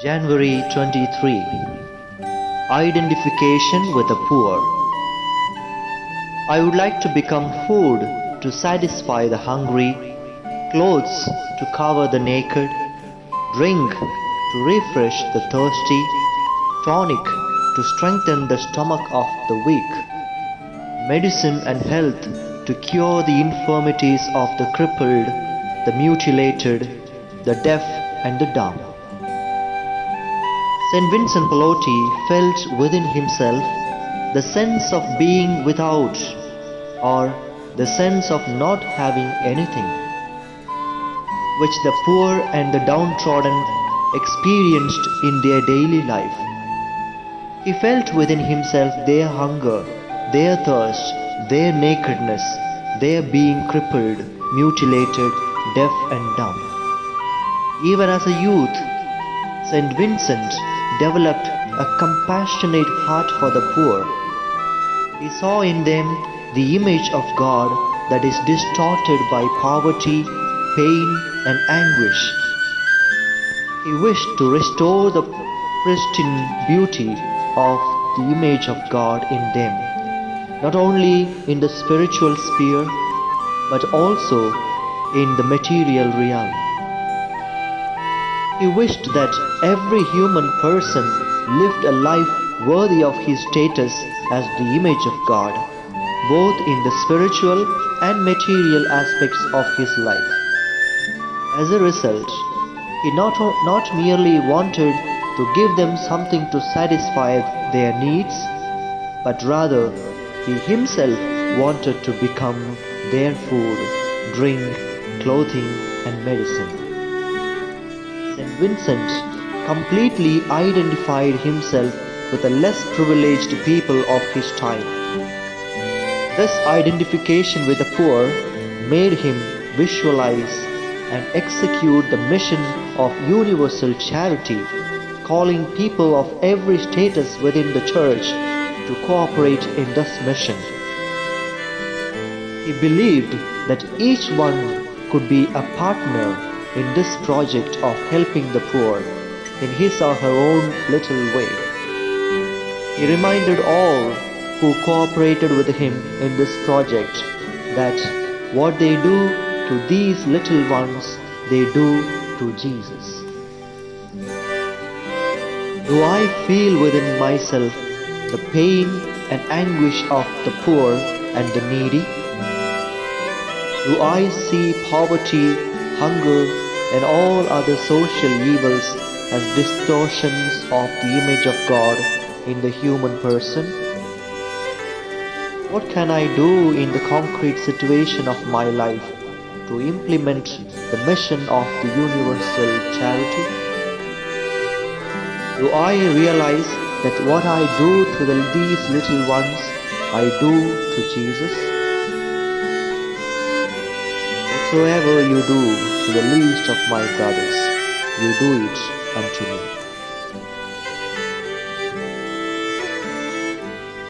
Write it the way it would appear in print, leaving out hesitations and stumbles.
January 23. Identification with the poor. I would like to become food to satisfy the hungry, clothes to cover the naked, drink to refresh the thirsty, tonic to strengthen the stomach of the weak, medicine and health to cure the infirmities of the crippled, the mutilated, the deaf and the dumb. St. Vincent Pallotti felt within himself the sense of being without, or the sense of not having anything, which the poor and the downtrodden experienced in their daily life. He felt within himself their hunger, their thirst, their nakedness, their being crippled, mutilated, deaf and dumb. Even as a youth, St. Vincent developed a compassionate heart for the poor. He saw in them the image of God that is distorted by poverty, pain, and anguish. He wished to restore the pristine beauty of the image of God in them, not only in the spiritual sphere, but also in the material realm. He wished that every human person lived a life worthy of his status as the image of God, both in the spiritual and material aspects of his life. As a result, he not merely wanted to give them something to satisfy their needs, but rather he himself wanted to become their food, drink, clothing, and medicine. St. Vincent completely identified himself with the less privileged people of his time. This identification with the poor made him visualize and execute the mission of universal charity, calling people of every status within the church to cooperate in this mission. He believed that each one could be a partner in this project of helping the poor in his or her own little way. He reminded all who cooperated with him in this project that what they do to these little ones, they do to Jesus. Do I feel within myself the pain and anguish of the poor and the needy? Do I see poverty, hunger, and all other social evils as distortions of the image of God in the human person? What can I do in the concrete situation of my life to implement the mission of the universal charity? Do I realize that what I do to these little ones, I do to Jesus? Whatsoever you do to the least of my brothers, you do it unto me.